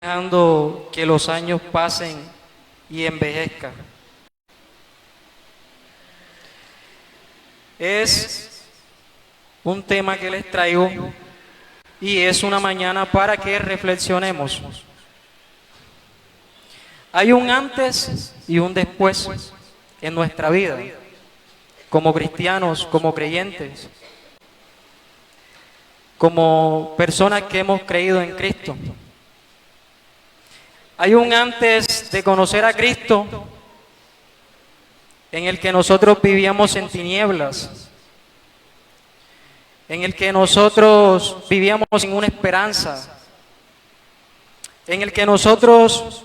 dejando que los años pasen y envejezcan. Es un tema que les traigo y es una mañana para que reflexionemos. Hay un antes y un después en nuestra vida, como cristianos, como creyentes, como personas que hemos creído en Cristo. Hay un antes de conocer a Cristo en el que nosotros vivíamos en tinieblas, en el que nosotros vivíamos sin una esperanza, en el que nosotros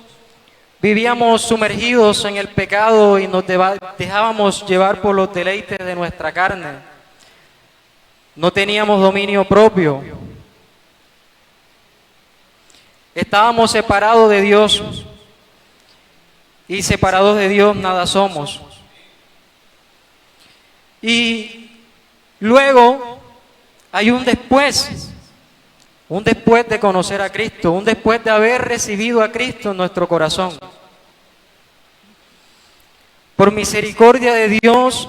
vivíamos sumergidos en el pecado y nos dejábamos llevar por los deleites de nuestra carne. No teníamos dominio propio. Estábamos separados de Dios y separados de Dios nada somos. Y luego hay un después de conocer a Cristo, un después de haber recibido a Cristo en nuestro corazón. Por misericordia de Dios,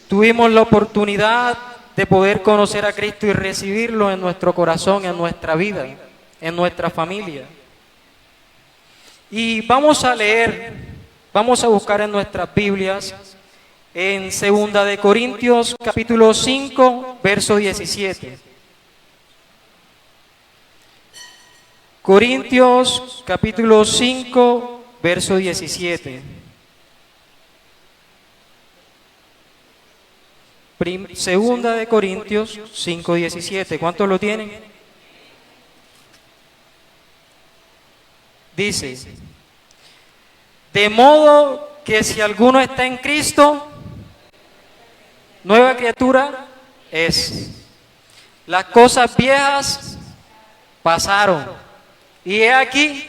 tuvimos la oportunidad de poder conocer a Cristo y recibirlo en nuestro corazón, en nuestra vida, en nuestra familia. Y vamos a leer, vamos a buscar en nuestras Biblias, en 2 de Corintios, capítulo 5, verso 17. Corintios, capítulo 5, verso 17. Segunda de Corintios 5:17. ¿Cuántos lo tienen? Dice: de modo que si alguno está en Cristo, nueva criatura es. Las cosas viejas pasaron, y he aquí.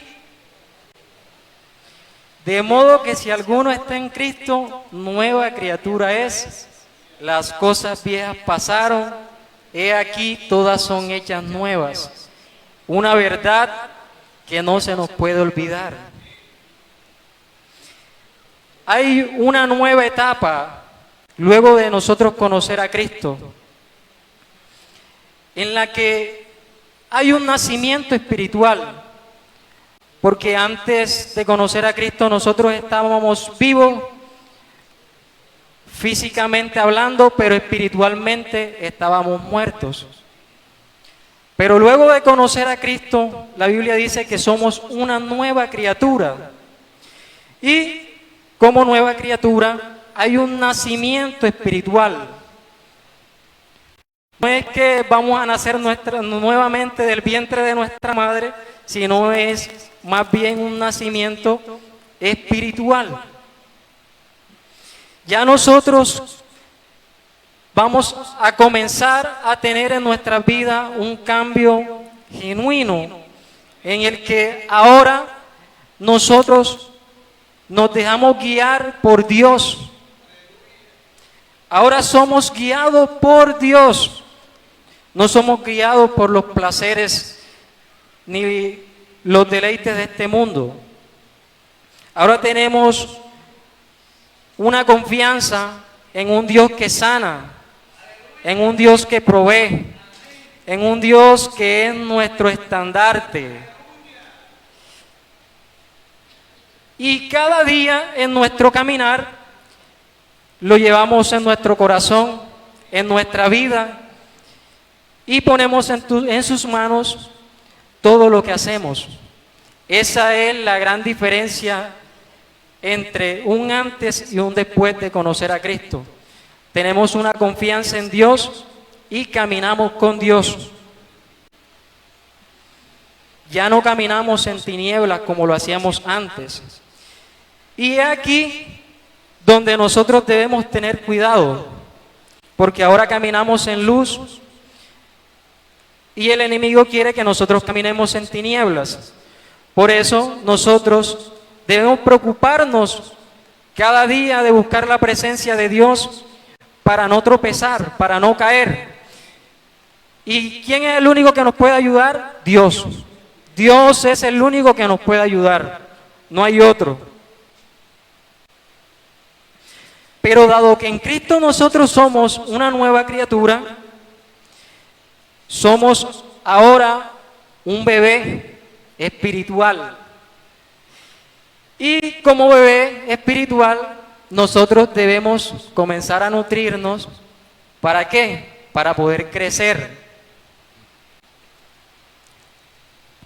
De modo que si alguno está en Cristo, nueva criatura es. Las cosas viejas pasaron, he aquí, todas son hechas nuevas. Una verdad que no se nos puede olvidar. Hay una nueva etapa, luego de nosotros conocer a Cristo, en la que hay un nacimiento espiritual, porque antes de conocer a Cristo nosotros estábamos vivos, físicamente hablando, pero espiritualmente estábamos muertos. Pero luego de conocer a Cristo, la Biblia dice que somos una nueva criatura. Y como nueva criatura hay un nacimiento espiritual. No es que vamos a nacer nuevamente del vientre de nuestra madre, sino es más bien un nacimiento espiritual. Ya nosotros vamos a comenzar a tener en nuestra vida un cambio genuino, en el que ahora nosotros nos dejamos guiar por Dios. Ahora somos guiados por Dios. No somos guiados por los placeres ni los deleites de este mundo. Ahora tenemos una confianza en un Dios que sana, en un Dios que provee, en un Dios que es nuestro estandarte. Y cada día en nuestro caminar lo llevamos en nuestro corazón, en nuestra vida, y ponemos en sus manos todo lo que hacemos. Esa es la gran diferencia entre un antes y un después de conocer a Cristo. Tenemos una confianza en Dios y caminamos con Dios. Ya no caminamos en tinieblas como lo hacíamos antes. Y aquí donde nosotros debemos tener cuidado, porque ahora caminamos en luz y el enemigo quiere que nosotros caminemos en tinieblas. Por eso nosotros debemos preocuparnos cada día de buscar la presencia de Dios para no tropezar, para no caer. ¿Y quién es el único que nos puede ayudar? Dios. Dios es el único que nos puede ayudar, no hay otro. Pero dado que en Cristo nosotros somos una nueva criatura, somos ahora un bebé espiritual. Y como bebé espiritual, nosotros debemos comenzar a nutrirnos. ¿Para qué? Para poder crecer.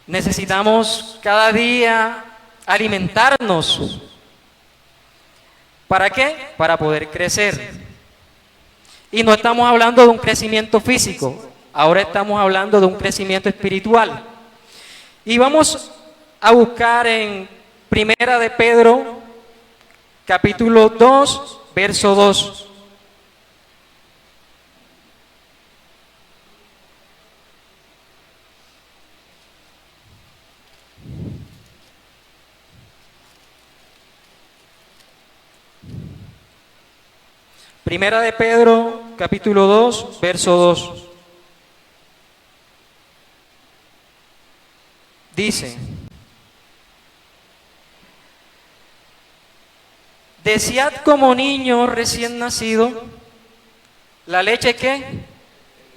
Necesitamos cada día alimentarnos. ¿Para qué? Para poder crecer. Y no estamos hablando de un crecimiento físico, ahora estamos hablando de un crecimiento espiritual. Y vamos a buscar en Primera de Pedro, capítulo 2, verso 2. Primera de Pedro, capítulo 2, verso 2. Dice: desead como niño recién nacido la leche, ¿qué?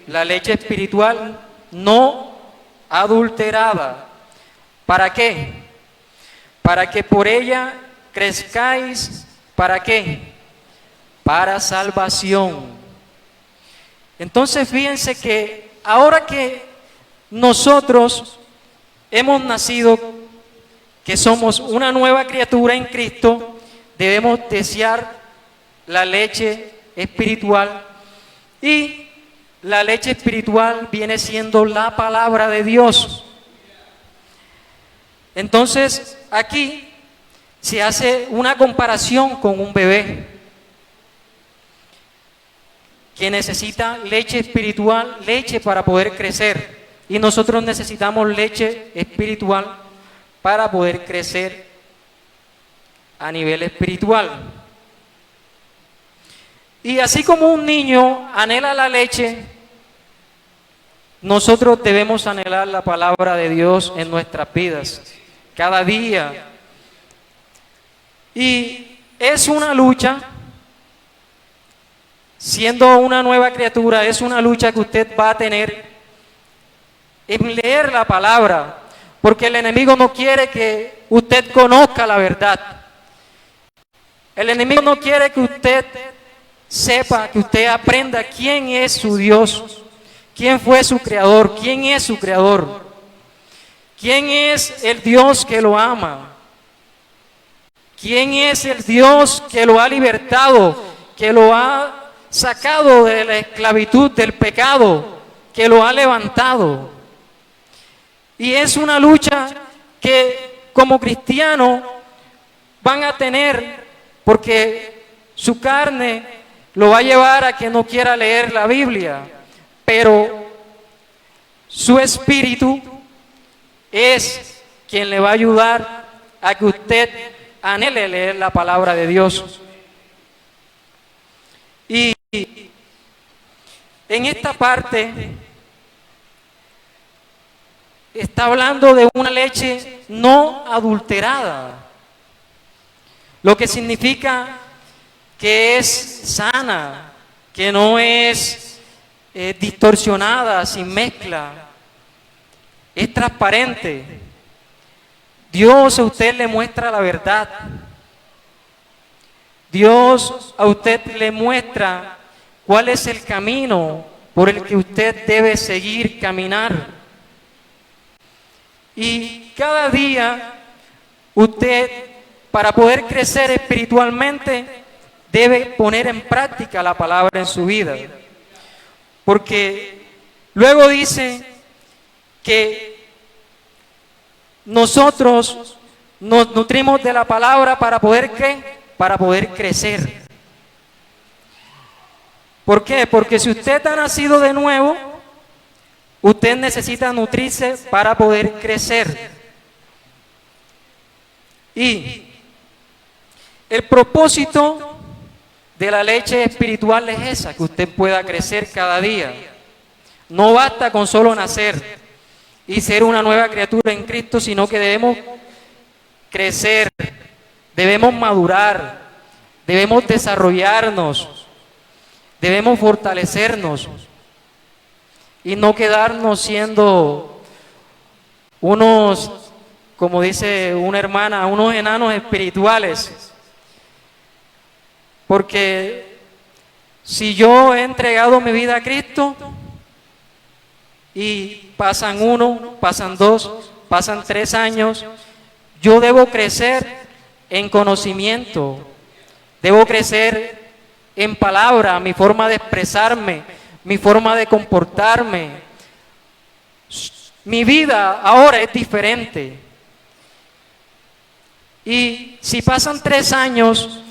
La leche espiritual no adulterada. ¿Para qué? Para que por ella crezcáis. ¿Para qué? Para salvación. Entonces fíjense que ahora que nosotros hemos nacido, que somos una nueva criatura en Cristo, debemos desear la leche espiritual. Y la leche espiritual viene siendo la palabra de Dios. Entonces aquí se hace una comparación con un bebé que necesita leche espiritual, leche para poder crecer. Y nosotros necesitamos leche espiritual para poder crecer a nivel espiritual. Y así como un niño anhela la leche, nosotros debemos anhelar la palabra de Dios en nuestras vidas, cada día. Y es una lucha. Siendo una nueva criatura, es una lucha que usted va a tener en leer la palabra, porque el enemigo no quiere que usted conozca la verdad. El enemigo no quiere que usted sepa, que usted aprenda quién es su Dios, quién fue su creador, quién es su creador, quién es el Dios que lo ama, quién es el Dios que lo ha libertado, que lo ha sacado de la esclavitud del pecado, que lo ha levantado. Y es una lucha que como cristianos van a tener, porque su carne lo va a llevar a que no quiera leer la Biblia, pero su espíritu es quien le va a ayudar a que usted anhele leer la palabra de Dios. Y en esta parte está hablando de una leche no adulterada, lo que significa que es sana, que no es distorsionada, sin mezcla, es transparente. Dios a usted le muestra la verdad. Dios a usted le muestra cuál es el camino por el que usted debe seguir caminar. Y cada día usted, para poder crecer espiritualmente, debe poner en práctica la palabra en su vida. Porque luego dice que nosotros nos nutrimos de la palabra para poder ¿qué? Para poder crecer. ¿Por qué? Porque si usted ha nacido de nuevo, usted necesita nutrirse para poder crecer. Y el propósito de la leche espiritual es esa, que usted pueda crecer cada día. No basta con solo nacer. y ser una nueva criatura en Cristo, sino que debemos crecer, debemos madurar, debemos desarrollarnos, debemos fortalecernos y no quedarnos siendo unos, como dice una hermana, unos enanos espirituales. Porque si yo he entregado mi vida a Cristo y pasan 1, pasan 2, pasan 3 años, yo debo crecer en conocimiento, debo crecer en palabra, mi forma de expresarme, mi forma de comportarme. Mi vida ahora es diferente. Y si pasan 3 años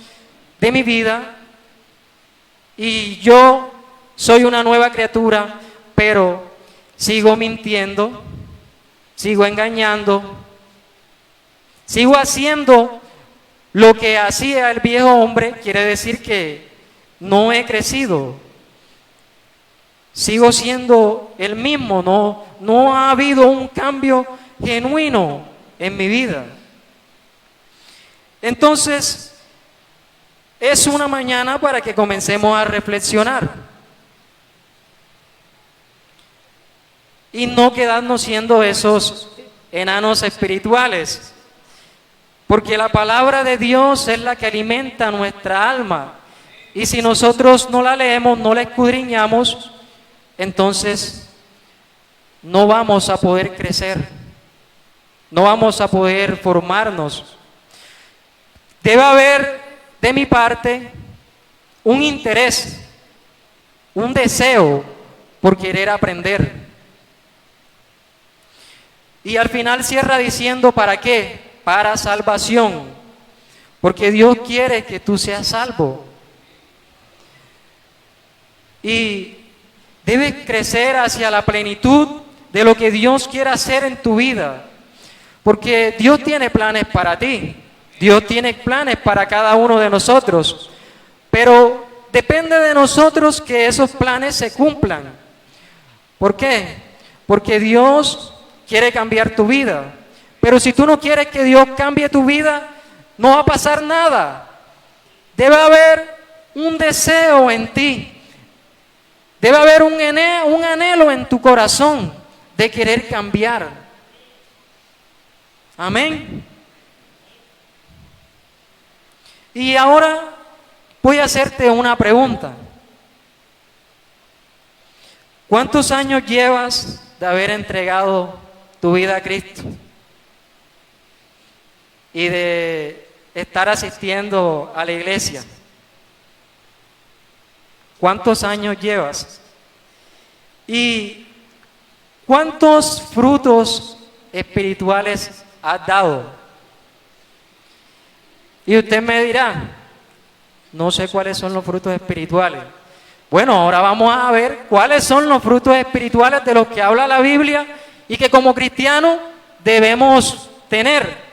de mi vida y yo soy una nueva criatura, pero sigo mintiendo, sigo engañando, sigo haciendo lo que hacía el viejo hombre, quiere decir que no he crecido. Sigo siendo el mismo, no ha habido un cambio genuino en mi vida. Entonces, es una mañana para que comencemos a reflexionar y no quedarnos siendo esos enanos espirituales, porque la palabra de Dios es la que alimenta nuestra alma, y si nosotros no la leemos, no la escudriñamos, entonces no vamos a poder crecer, no vamos a poder formarnos. Debe haber de mi parte un interés, un deseo por querer aprender. Y al final cierra diciendo, ¿para qué? Para salvación, porque Dios quiere que tú seas salvo. Y debes crecer hacia la plenitud de lo que Dios quiere hacer en tu vida, porque Dios tiene planes para ti. Dios tiene planes para cada uno de nosotros, pero depende de nosotros que esos planes se cumplan. ¿Por qué? Porque Dios quiere cambiar tu vida, pero si tú no quieres que Dios cambie tu vida, no va a pasar nada. Debe haber un deseo en ti, debe haber un anhelo en tu corazón de querer cambiar. Amén. Y ahora voy a hacerte una pregunta. ¿Cuántos años llevas de haber entregado tu vida a Cristo? Y de estar asistiendo a la iglesia. ¿Cuántos años llevas? ¿Y cuántos frutos espirituales has dado? Y usted me dirá, no sé cuáles son los frutos espirituales. Bueno, ahora vamos a ver cuáles son los frutos espirituales de los que habla la Biblia y que como cristianos debemos tener.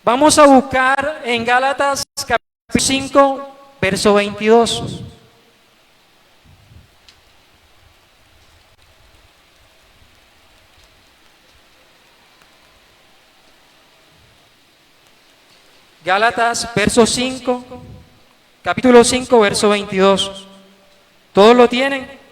Vamos a buscar en Gálatas capítulo 5, verso 22. Gálatas, verso 5, capítulo 5, verso 22. ¿Todos lo tienen?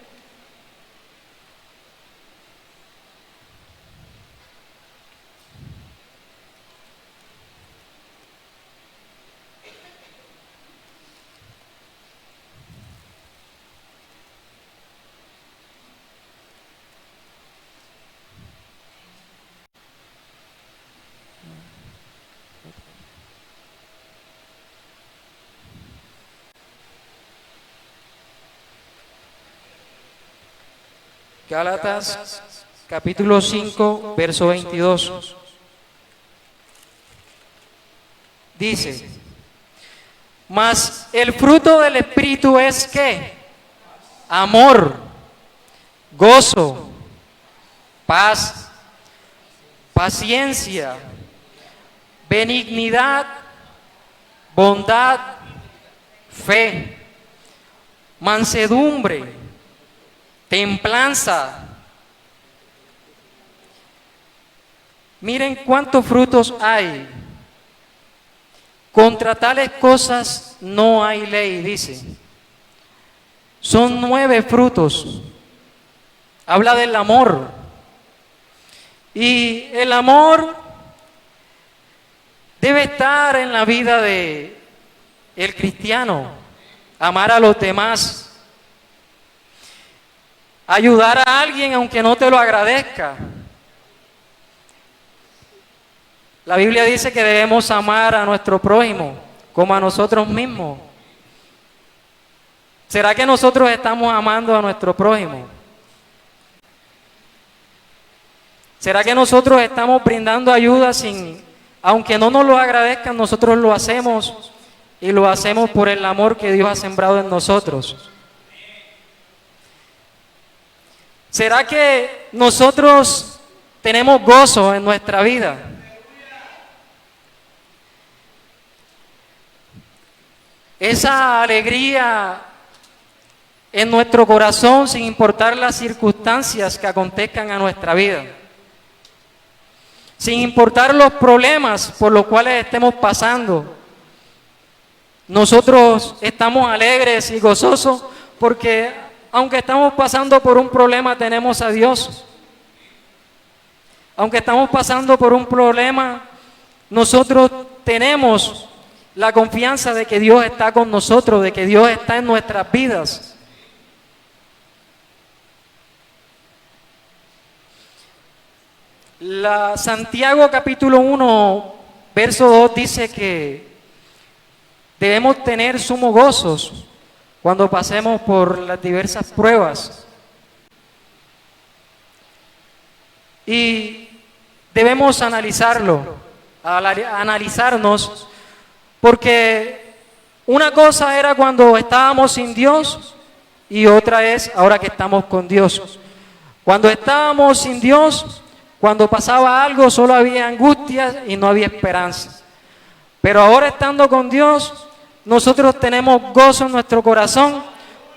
Gálatas, capítulo 5, verso 22. Dice, mas el fruto del Espíritu es ¿qué? Amor, gozo, paz, paciencia, benignidad, bondad, fe, mansedumbre, templanza. Miren cuántos frutos hay. Contra tales cosas no hay ley, dice. Son 9 frutos. Habla del amor. Y el amor debe estar en la vida de el cristiano. Amar a los demás. Ayudar a alguien aunque no te lo agradezca. La Biblia dice que debemos amar a nuestro prójimo como a nosotros mismos. ¿Será que nosotros estamos amando a nuestro prójimo? ¿Será que nosotros estamos brindando ayuda aunque no nos lo agradezcan, nosotros lo hacemos y lo hacemos por el amor que Dios ha sembrado en nosotros? ¿Será que nosotros tenemos gozo en nuestra vida? Esa alegría en nuestro corazón sin importar las circunstancias que acontezcan a nuestra vida. Sin importar los problemas por los cuales estemos pasando. Nosotros estamos alegres y gozosos porque aunque estamos pasando por un problema tenemos a Dios. Aunque estamos pasando por un problema, nosotros tenemos la confianza de que Dios está con nosotros, de que Dios está en nuestras vidas. Santiago capítulo 1, verso 2 dice que debemos tener sumo gozos cuando pasemos por las diversas pruebas. Y debemos analizarnos, porque una cosa era cuando estábamos sin Dios y otra es ahora que estamos con Dios. Cuando estábamos sin Dios, cuando pasaba algo, solo había angustias y no había esperanza. Pero ahora estando con Dios, nosotros tenemos gozo en nuestro corazón,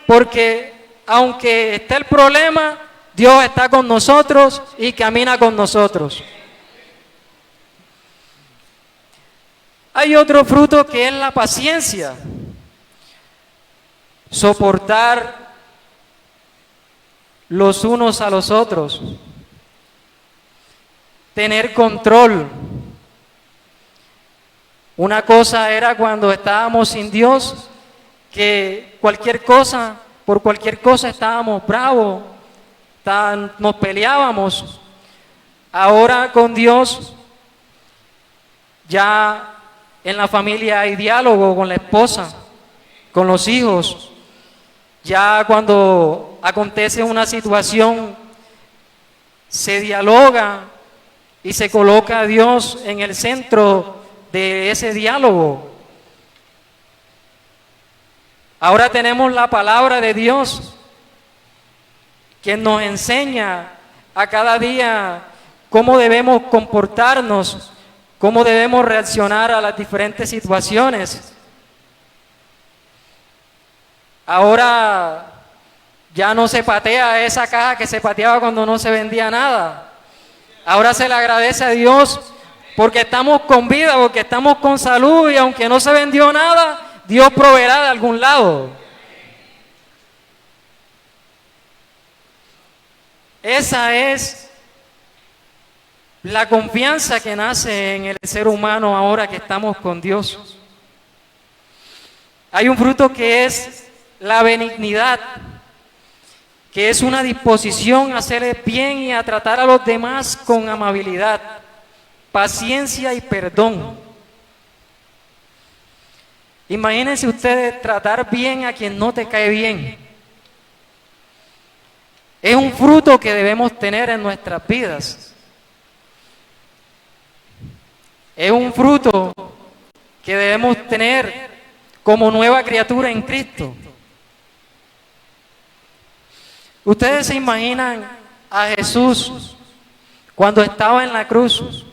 porque aunque esté el problema, Dios está con nosotros y camina con nosotros. Hay otro fruto que es la paciencia. Soportar los unos a los otros. Tener control. Una cosa era cuando estábamos sin Dios, que por cualquier cosa estábamos bravos, nos peleábamos. Ahora con Dios, ya en la familia hay diálogo con la esposa, con los hijos. Ya cuando acontece una situación, se dialoga y se coloca a Dios en el centro de ese diálogo. Ahora tenemos la palabra de Dios que nos enseña a cada día cómo debemos comportarnos, cómo debemos reaccionar a las diferentes situaciones. Ahora ya no se patea esa caja que se pateaba cuando no se vendía nada. Ahora se le agradece a Dios porque estamos con vida, porque estamos con salud y aunque no se vendió nada, Dios proveerá de algún lado. Esa es la confianza que nace en el ser humano ahora que estamos con Dios. Hay un fruto que es la benignidad, que es una disposición a hacer el bien y a tratar a los demás con amabilidad, paciencia y perdón. Imagínense ustedes tratar bien a quien no te cae bien. Es un fruto que debemos tener en nuestras vidas. Es un fruto que debemos tener como nueva criatura en Cristo. Ustedes se imaginan a Jesús cuando estaba en la cruz,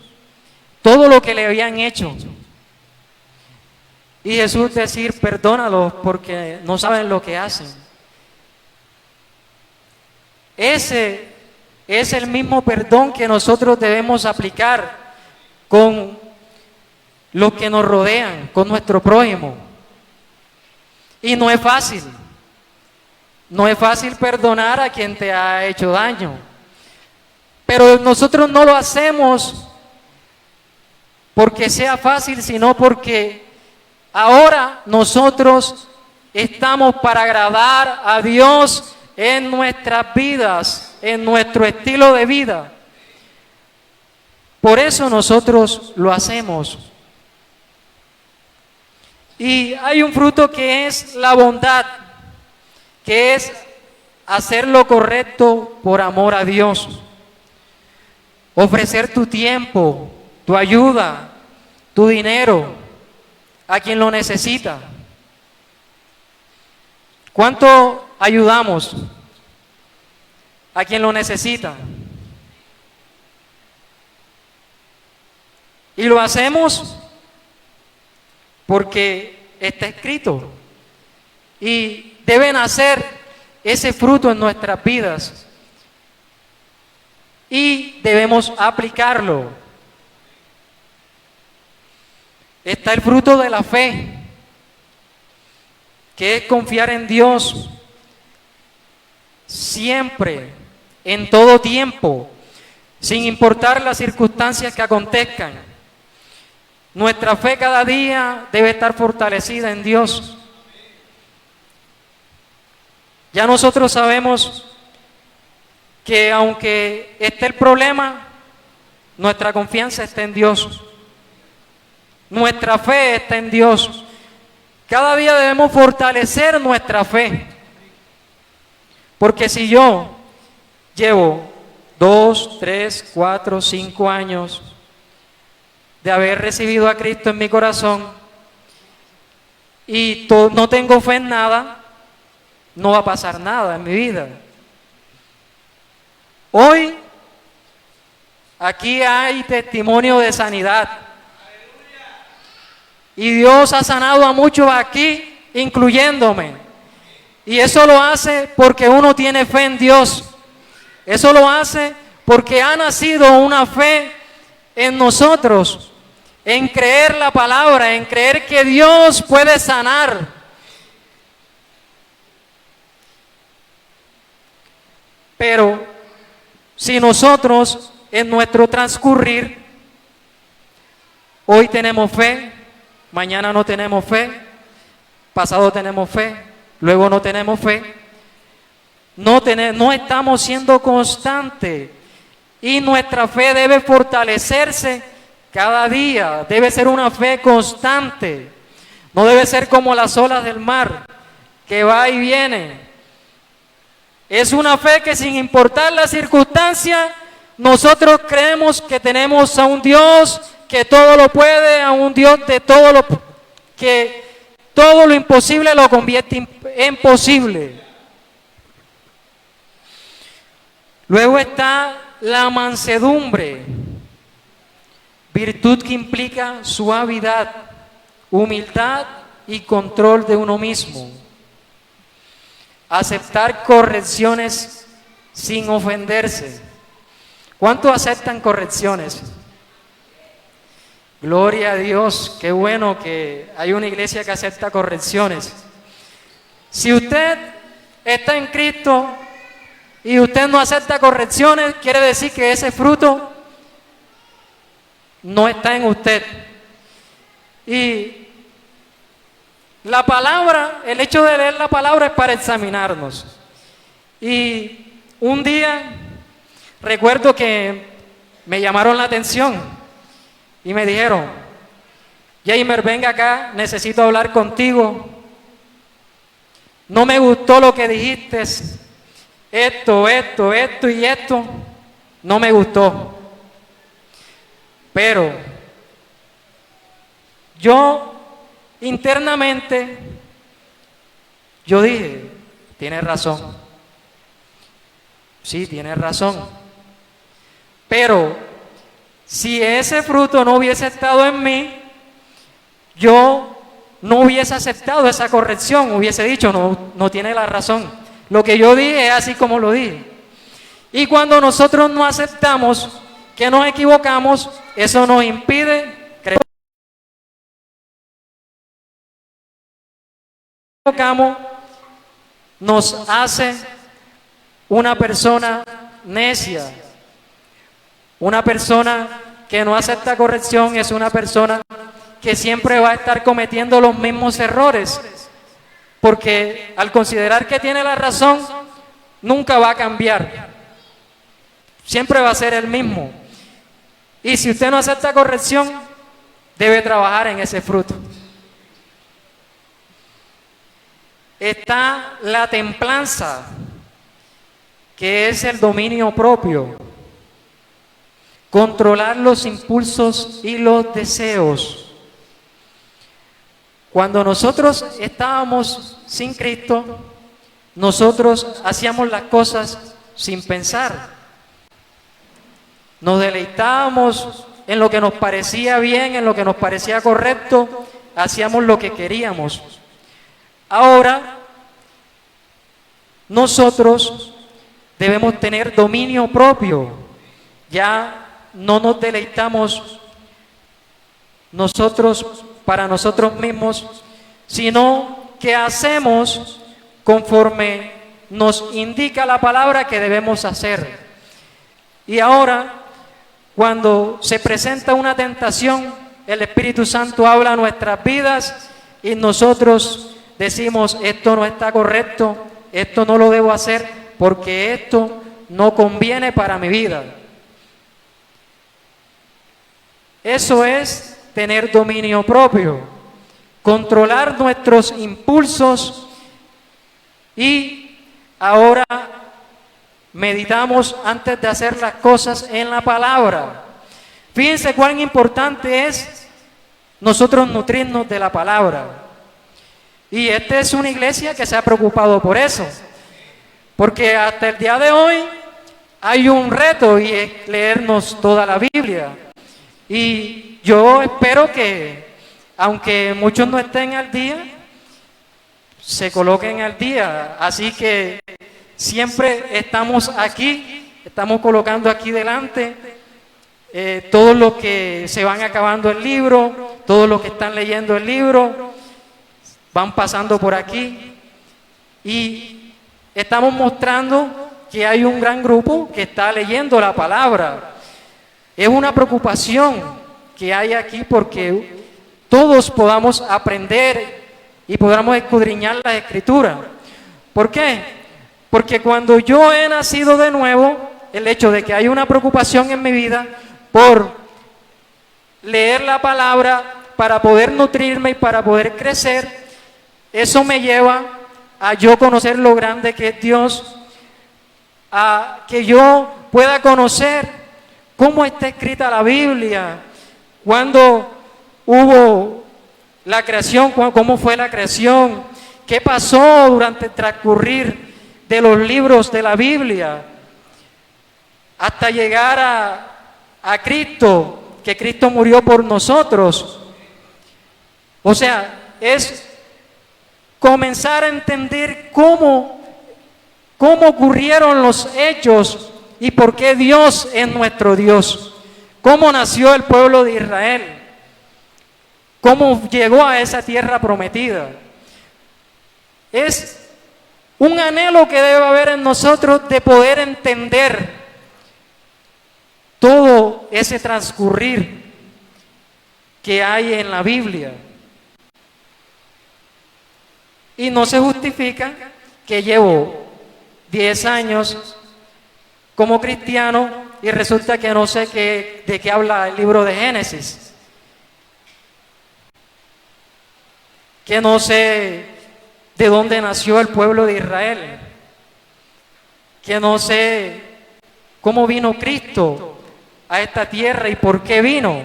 todo lo que le habían hecho. Y Jesús decir, perdónalos porque no saben lo que hacen. Ese es el mismo perdón que nosotros debemos aplicar con los que nos rodean, con nuestro prójimo. Y no es fácil. No es fácil perdonar a quien te ha hecho daño. Pero nosotros no lo hacemos porque sea fácil, sino porque ahora nosotros estamos para agradar a Dios en nuestras vidas, en nuestro estilo de vida. Por eso nosotros lo hacemos. Y hay un fruto que es la bondad, que es hacer lo correcto por amor a Dios. Ofrecer tu tiempo, tu ayuda, tu dinero a quien lo necesita. ¿Cuánto ayudamos a quien lo necesita? Y lo hacemos porque está escrito. Y deben hacer ese fruto en nuestras vidas. Y debemos aplicarlo. Está el fruto de la fe, que es confiar en Dios siempre, en todo tiempo, sin importar las circunstancias que acontezcan. Nuestra fe cada día debe estar fortalecida en Dios. Ya nosotros sabemos que aunque esté el problema, nuestra confianza está en Dios. Nuestra fe está en Dios. Cada día debemos fortalecer nuestra fe. Porque si yo llevo 2, 3, 4, 5 años de haber recibido a Cristo en mi corazón y no tengo fe en nada, no va a pasar nada en mi vida. Hoy, aquí hay testimonio de sanidad. Y Dios ha sanado a muchos aquí, incluyéndome. Y eso lo hace porque uno tiene fe en Dios. Eso lo hace porque ha nacido una fe en nosotros, en creer la palabra, en creer que Dios puede sanar. Pero si nosotros en nuestro transcurrir, hoy tenemos fe, mañana no tenemos fe, pasado tenemos fe, luego no tenemos fe, no estamos siendo constantes y nuestra fe debe fortalecerse cada día, debe ser una fe constante, no debe ser como las olas del mar, que va y viene. Es una fe que sin importar la circunstancia, nosotros creemos que tenemos a un Dios que todo lo puede, a un Dios de todo lo que todo lo imposible lo convierte en posible. Luego está la mansedumbre, virtud que implica suavidad, humildad y control de uno mismo. Aceptar correcciones sin ofenderse. ¿Cuántos aceptan correcciones? Gloria a Dios, qué bueno que hay una iglesia que acepta correcciones. Si usted está en Cristo y usted no acepta correcciones, quiere decir que ese fruto no está en usted. Y la palabra, el hecho de leer la palabra es para examinarnos. Y un día recuerdo que me llamaron la atención y me dijeron: Jamer, venga acá, necesito hablar contigo. No me gustó lo que dijiste, esto y esto, no me gustó. Pero yo internamente, yo dije, tienes razón. Sí, tienes razón. Pero si ese fruto no hubiese estado en mí, yo no hubiese aceptado esa corrección, hubiese dicho, no tiene la razón. Lo que yo dije es así como lo dije. Y cuando nosotros no aceptamos que nos equivocamos, eso nos impide creer. Nos hace una persona necia. Una persona que no acepta corrección es una persona que siempre va a estar cometiendo los mismos errores, porque al considerar que tiene la razón, nunca va a cambiar, siempre va a ser el mismo. Y si usted no acepta corrección, debe trabajar en ese fruto. Está la templanza, que es el dominio propio, controlar los impulsos y los deseos. Cuando nosotros estábamos sin Cristo, nosotros hacíamos las cosas sin pensar. Nos deleitábamos en lo que nos parecía bien, en lo que nos parecía correcto, hacíamos lo que queríamos. Ahora, nosotros debemos tener dominio propio. Ya no nos deleitamos nosotros para nosotros mismos, sino que hacemos conforme nos indica la palabra que debemos hacer. Y ahora, cuando se presenta una tentación, el Espíritu Santo habla a nuestras vidas y nosotros decimos, esto no está correcto, esto no lo debo hacer porque esto no conviene para mi vida. Eso es tener dominio propio, controlar nuestros impulsos. Y ahora meditamos antes de hacer las cosas en la palabra. Fíjense cuán importante es nosotros nutrirnos de la palabra. Y esta es una iglesia que se ha preocupado por eso, porque hasta el día de hoy hay un reto y es leernos toda la Biblia. Y yo espero que, aunque muchos no estén al día, se coloquen al día. Así que siempre estamos aquí, estamos colocando aquí delante todos los que se van acabando el libro, todos los que están leyendo el libro, van pasando por aquí y estamos mostrando que hay un gran grupo que está leyendo la palabra. Es una preocupación que hay aquí porque todos podamos aprender y podamos escudriñar las Escrituras. ¿Por qué? Porque cuando yo he nacido de nuevo, el hecho de que hay una preocupación en mi vida por leer la palabra para poder nutrirme y para poder crecer, eso me lleva a yo conocer lo grande que es Dios, a que yo pueda conocer cómo está escrita la Biblia, cuándo hubo la creación, cómo fue la creación, qué pasó durante el transcurrir de los libros de la Biblia, hasta llegar a Cristo, que Cristo murió por nosotros. O sea, es comenzar a entender cómo ocurrieron los hechos y por qué Dios es nuestro Dios, cómo nació el pueblo de Israel, cómo llegó a esa tierra prometida. Es un anhelo que debe haber en nosotros de poder entender todo ese transcurrir que hay en la Biblia. Y no se justifica que llevo 10 años como cristiano y resulta que no sé de qué habla el libro de Génesis, que no sé de dónde nació el pueblo de Israel, que no sé cómo vino Cristo a esta tierra y por qué vino.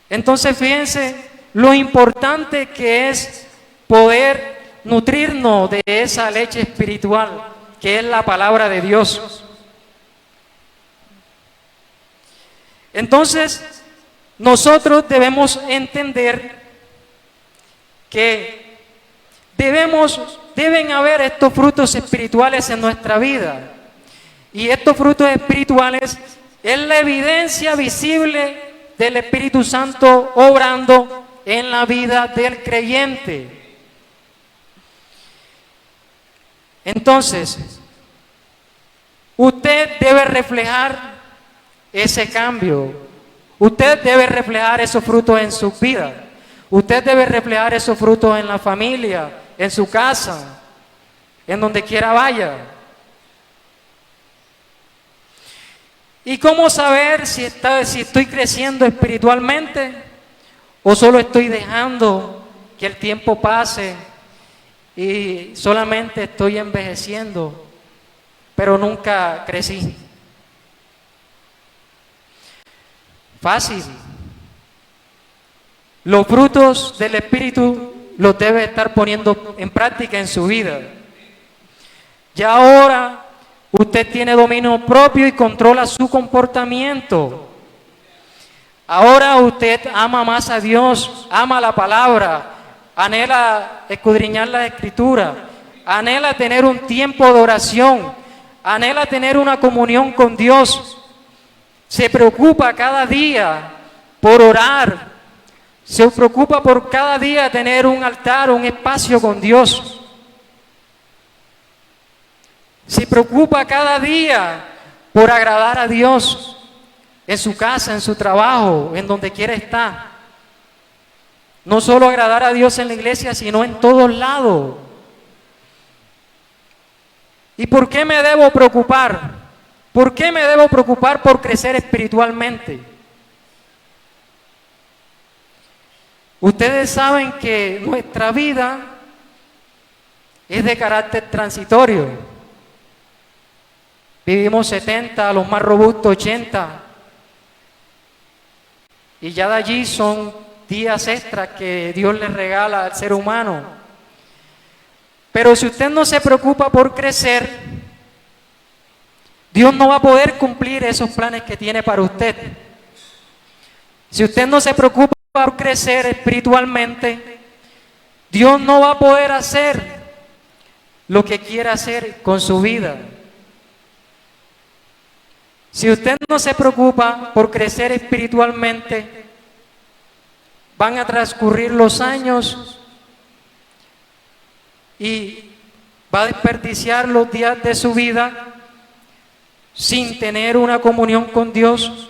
Entonces fíjense lo importante que es poder nutrirnos de esa leche espiritual que es la palabra de Dios. Entonces nosotros debemos entender que deben haber estos frutos espirituales en nuestra vida. Y estos frutos espirituales es la evidencia visible del Espíritu Santo obrando en la vida del creyente. Entonces, usted debe reflejar ese cambio. Usted debe reflejar esos frutos en su vida. Usted debe reflejar esos frutos en la familia, en su casa, en donde quiera vaya. ¿Y cómo saber si estoy creciendo espiritualmente o solo estoy dejando que el tiempo pase y solamente estoy envejeciendo, pero nunca crecí? Fácil. Los frutos del Espíritu los debe estar poniendo en práctica en su vida. Ya ahora usted tiene dominio propio y controla su comportamiento. Ahora usted ama más a Dios, ama la palabra, anhela escudriñar la Escritura, anhela tener un tiempo de oración, anhela tener una comunión con Dios. Se preocupa cada día por orar, se preocupa por cada día tener un altar, un espacio con Dios. Se preocupa cada día por agradar a Dios en su casa, en su trabajo, en donde quiera estar. No solo agradar a Dios en la iglesia, sino en todos lados. ¿Y por qué me debo preocupar? ¿Por qué me debo preocupar por crecer espiritualmente? Ustedes saben que nuestra vida es de carácter transitorio. Vivimos 70, los más robustos 80. Y ya de allí son días extras que Dios le regala al ser humano. Pero si usted no se preocupa por crecer, Dios no va a poder cumplir esos planes que tiene para usted. Si usted no se preocupa por crecer espiritualmente, Dios no va a poder hacer lo que quiere hacer con su vida. Si usted no se preocupa por crecer espiritualmente, van a transcurrir los años y va a desperdiciar los días de su vida sin tener una comunión con Dios,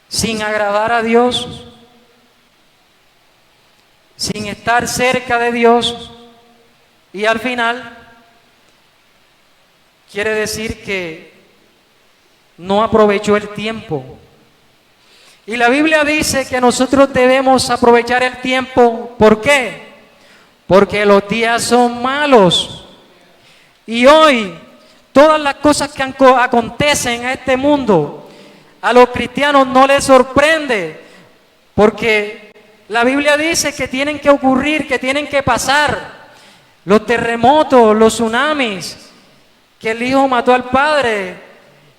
sin agradar a Dios, sin estar cerca de Dios, y al final quiere decir que no aprovechó el tiempo. Y la Biblia dice que nosotros debemos aprovechar el tiempo. ¿Por qué? Porque los días son malos. Y hoy, todas las cosas que acontecen en este mundo, a los cristianos no les sorprende, porque la Biblia dice que tienen que ocurrir, que tienen que pasar. Los terremotos, los tsunamis, que el hijo mató al padre,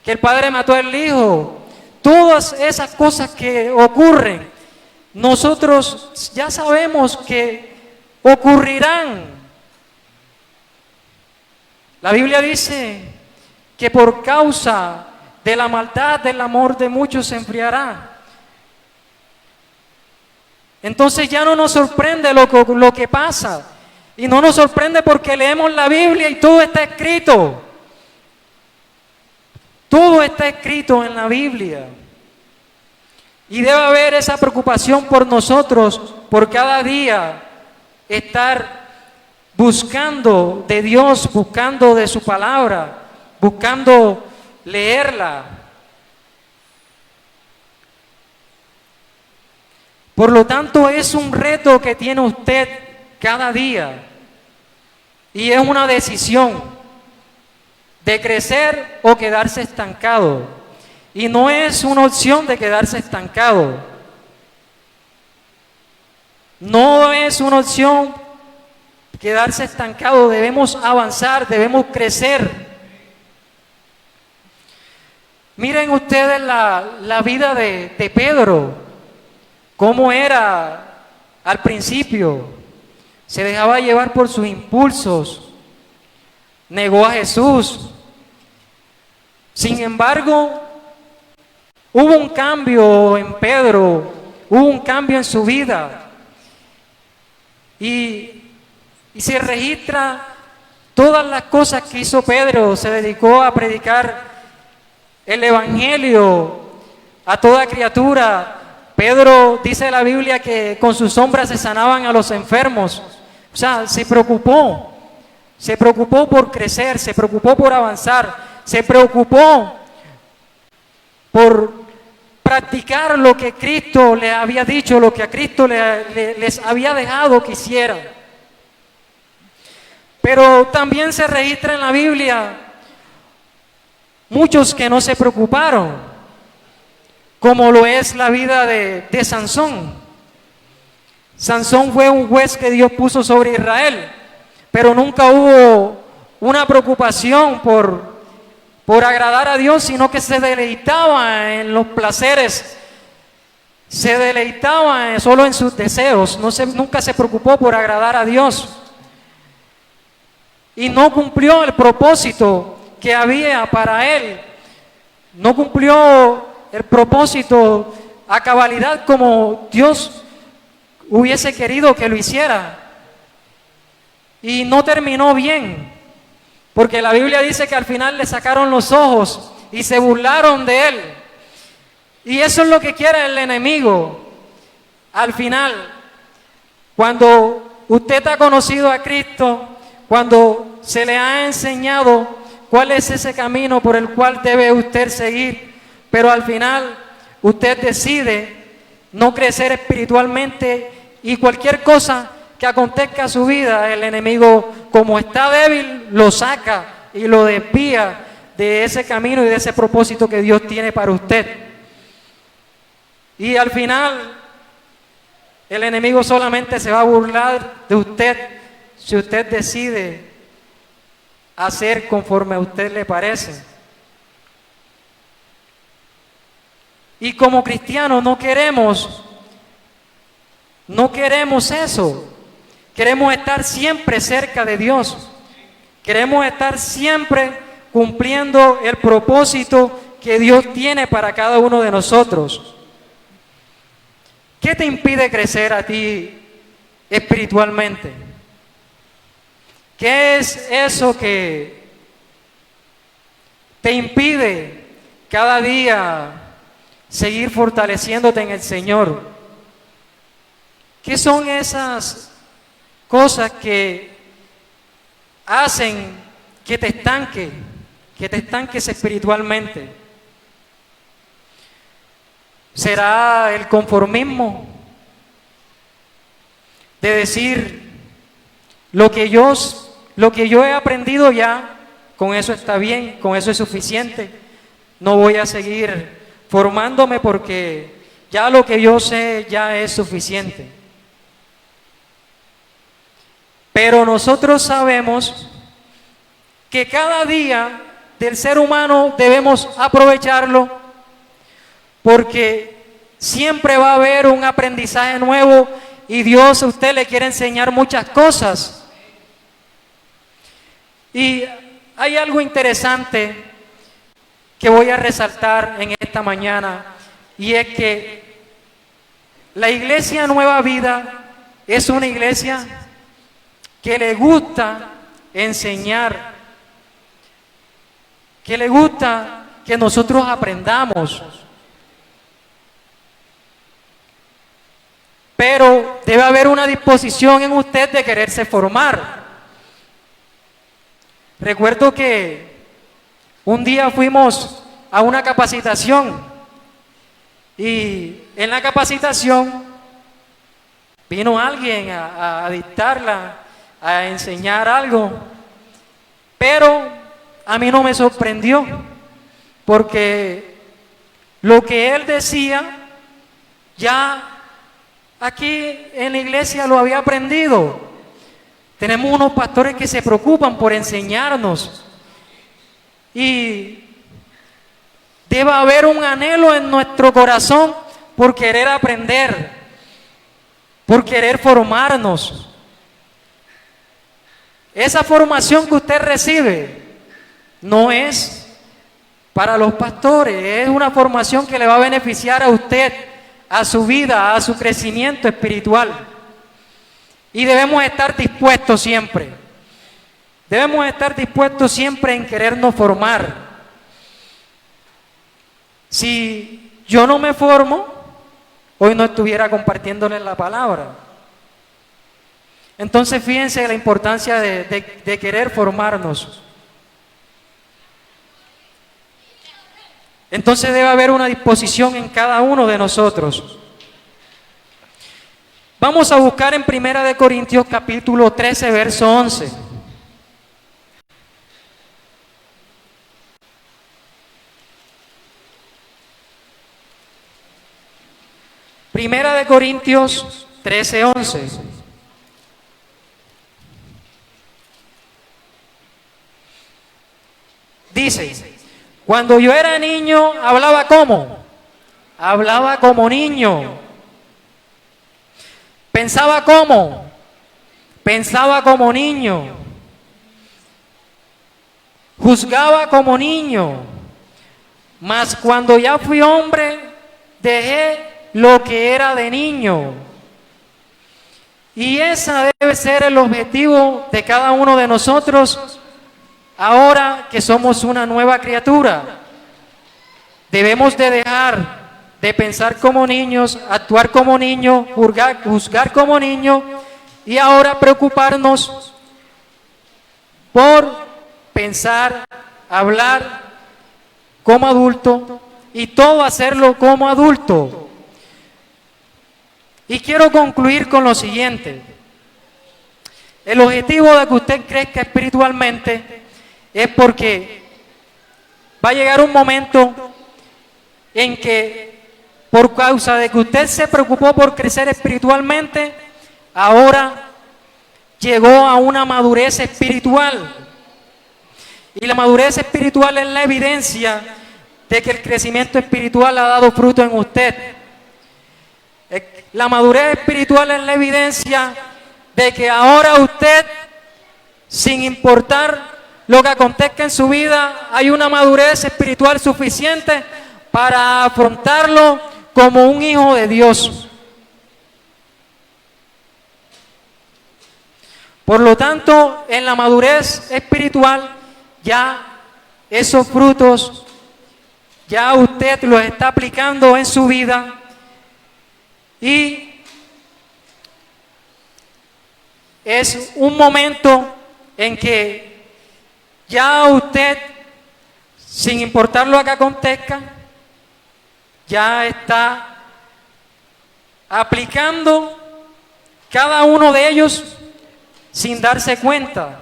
que el padre mató al hijo. Todas esas cosas que ocurren, nosotros ya sabemos que ocurrirán. La Biblia dice que por causa de la maldad, del amor de muchos se enfriará. Entonces ya no nos sorprende lo que pasa. Y no nos sorprende porque leemos la Biblia y todo está escrito. Todo está escrito en la Biblia. Y debe haber esa preocupación por nosotros, por cada día estar buscando de Dios, buscando de su palabra, buscando leerla. Por lo tanto, es un reto que tiene usted cada día. Y es una decisión de crecer o quedarse estancado. Y no es una opción de quedarse estancado. No es una opción quedarse estancado. Debemos avanzar, debemos crecer. Miren ustedes la vida de Pedro, cómo era al principio. Se dejaba llevar por sus impulsos, negó a Jesús, Sin embargo, hubo un cambio en Pedro, hubo un cambio en su vida. Y se registra todas las cosas que hizo Pedro. Se dedicó a predicar el Evangelio a toda criatura. Pedro, dice la Biblia, que con sus sombras se sanaban a los enfermos. O sea, se preocupó por crecer, se preocupó por avanzar, se preocupó por practicar lo que Cristo le había dicho, lo que a Cristo les había dejado que hicieran. Pero también se registra en la Biblia muchos que no se preocuparon, como lo es la vida de Sansón. Sansón fue un juez que Dios puso sobre Israel, pero nunca hubo una preocupación por agradar a Dios, sino que se deleitaba en los placeres, se deleitaba solo en sus deseos, nunca se preocupó por agradar a Dios. Y no cumplió el propósito que había para él, no cumplió el propósito a cabalidad como Dios hubiese querido que lo hiciera. Y no terminó bien, porque la Biblia dice que al final le sacaron los ojos y se burlaron de él. Y eso es lo que quiere el enemigo. Al final, cuando usted ha conocido a Cristo, cuando se le ha enseñado cuál es ese camino por el cual debe usted seguir, pero al final usted decide no crecer espiritualmente y cualquier cosa que acontezca a su vida, el enemigo, como está débil, lo saca y lo desvía de ese camino y de ese propósito que Dios tiene para usted. Y al final, el enemigo solamente se va a burlar de usted si usted decide hacer conforme a usted le parece. Y como cristianos no queremos eso. Queremos estar siempre cerca de Dios. Queremos estar siempre cumpliendo el propósito que Dios tiene para cada uno de nosotros. ¿Qué te impide crecer a ti espiritualmente? ¿Qué es eso que te impide cada día seguir fortaleciéndote en el Señor? ¿Qué son esas cosas que hacen que te estanques espiritualmente? ¿Será el conformismo de decir lo que yo he aprendido ya, con eso está bien, con eso es suficiente, no voy a seguir formándome porque ya lo que yo sé ya es suficiente? Pero nosotros sabemos que cada día del ser humano debemos aprovecharlo, porque siempre va a haber un aprendizaje nuevo y Dios a usted le quiere enseñar muchas cosas. Y hay algo interesante que voy a resaltar en esta mañana, y es que la iglesia Nueva Vida es una iglesia que le gusta enseñar, que le gusta que nosotros aprendamos. Pero debe haber una disposición en usted de quererse formar. Recuerdo que un día fuimos a una capacitación y en la capacitación vino alguien a dictarla, a enseñar algo, pero a mí no me sorprendió, porque lo que él decía ya aquí en la iglesia lo había aprendido. Tenemos unos pastores que se preocupan por enseñarnos, y debe haber un anhelo en nuestro corazón por querer aprender, por querer formarnos. Esa formación que usted recibe no es para los pastores, es una formación que le va a beneficiar a usted, a su vida, a su crecimiento espiritual. Y debemos estar dispuestos siempre. Debemos estar dispuestos siempre en querernos formar. Si yo no me formo, hoy no estuviera compartiéndoles la palabra. Entonces fíjense la importancia de querer formarnos. Entonces debe haber una disposición en cada uno de nosotros. Vamos a buscar en 1 Corintios capítulo 13, verso 11. Primera de Corintios 13, 11. Dice: cuando yo era niño, hablaba ¿cómo? Hablaba como niño. Pensaba ¿cómo? Pensaba como niño. Juzgaba como niño. Mas cuando ya fui hombre, dejé lo que era de niño. Y ese debe ser el objetivo de cada uno de nosotros. Ahora que somos una nueva criatura, debemos de dejar de pensar como niños, actuar como niños, juzgar como niños y ahora preocuparnos por pensar, hablar como adulto y todo hacerlo como adulto. Y quiero concluir con lo siguiente. El objetivo de que usted crezca espiritualmente es porque va a llegar un momento en que, por causa de que usted se preocupó por crecer espiritualmente, ahora llegó a una madurez espiritual. Y la madurez espiritual es la evidencia de que el crecimiento espiritual ha dado fruto en usted. La madurez espiritual es la evidencia de que ahora usted, sin importar lo que acontezca en su vida, hay una madurez espiritual suficiente para afrontarlo como un hijo de Dios. Por lo tanto, en la madurez espiritual, ya esos frutos, ya usted los está aplicando en su vida y es un momento en que ya usted, sin importar lo que acontezca, ya está aplicando cada uno de ellos sin darse cuenta.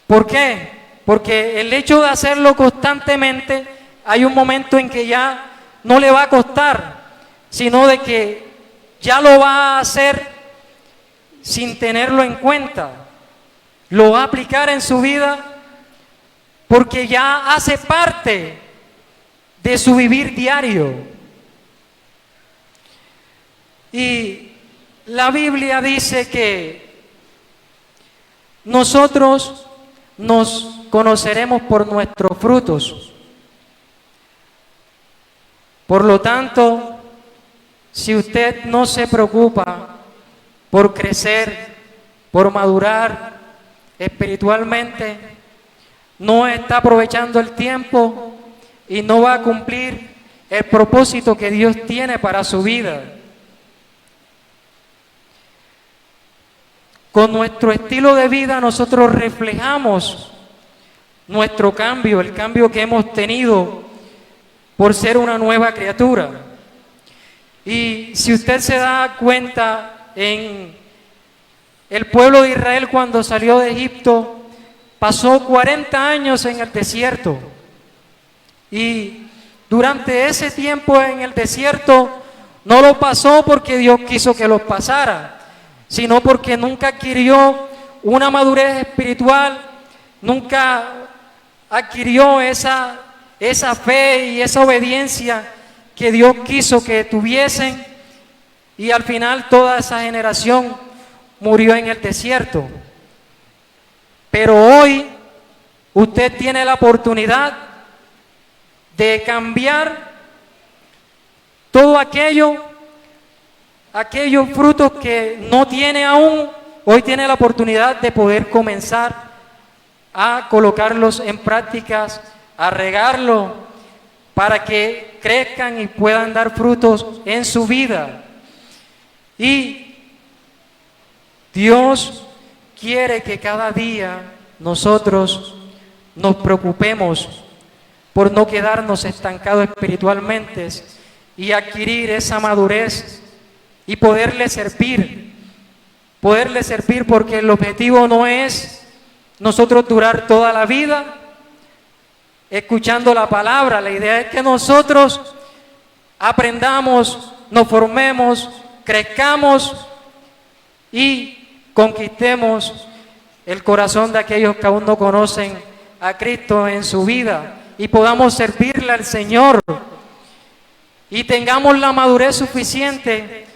¿Por qué? Porque el hecho de hacerlo constantemente, hay un momento en que ya no le va a costar, sino de que ya lo va a hacer sin tenerlo en cuenta. Lo va a aplicar en su vida porque ya hace parte de su vivir diario. Y la Biblia dice que nosotros nos conoceremos por nuestros frutos. Por lo tanto, si usted no se preocupa por crecer, por madurar espiritualmente, no está aprovechando el tiempo y no va a cumplir el propósito que Dios tiene para su vida. Con nuestro estilo de vida nosotros reflejamos nuestro cambio, el cambio que hemos tenido por ser una nueva criatura. Y si usted se da cuenta, en el pueblo de Israel cuando salió de Egipto, pasó 40 años en el desierto. Y durante ese tiempo en el desierto no lo pasó porque Dios quiso que lo pasara, sino porque nunca adquirió una madurez espiritual, nunca adquirió esa fe y esa obediencia que Dios quiso que tuviesen, y al final toda esa generación murió en el desierto. Pero hoy usted tiene la oportunidad de cambiar todo aquellos frutos que no tiene aún. Hoy tiene la oportunidad de poder comenzar a colocarlos en prácticas, a regarlos para que crezcan y puedan dar frutos en su vida. Y Dios quiere que cada día nosotros nos preocupemos por no quedarnos estancados espiritualmente y adquirir esa madurez y poderle servir porque el objetivo no es nosotros durar toda la vida escuchando la palabra. La idea es que nosotros aprendamos, nos formemos, crezcamos y conquistemos el corazón de aquellos que aún no conocen a Cristo en su vida y podamos servirle al Señor y tengamos la madurez suficiente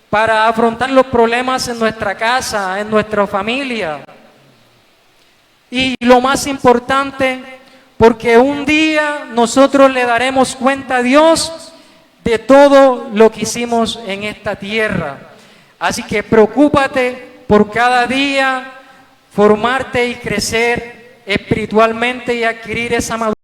para afrontar los problemas en nuestra casa, en nuestra familia. Y lo más importante, porque un día nosotros le daremos cuenta a Dios de todo lo que hicimos en esta tierra. Así que preocúpate por cada día formarte y crecer espiritualmente y adquirir esa madurez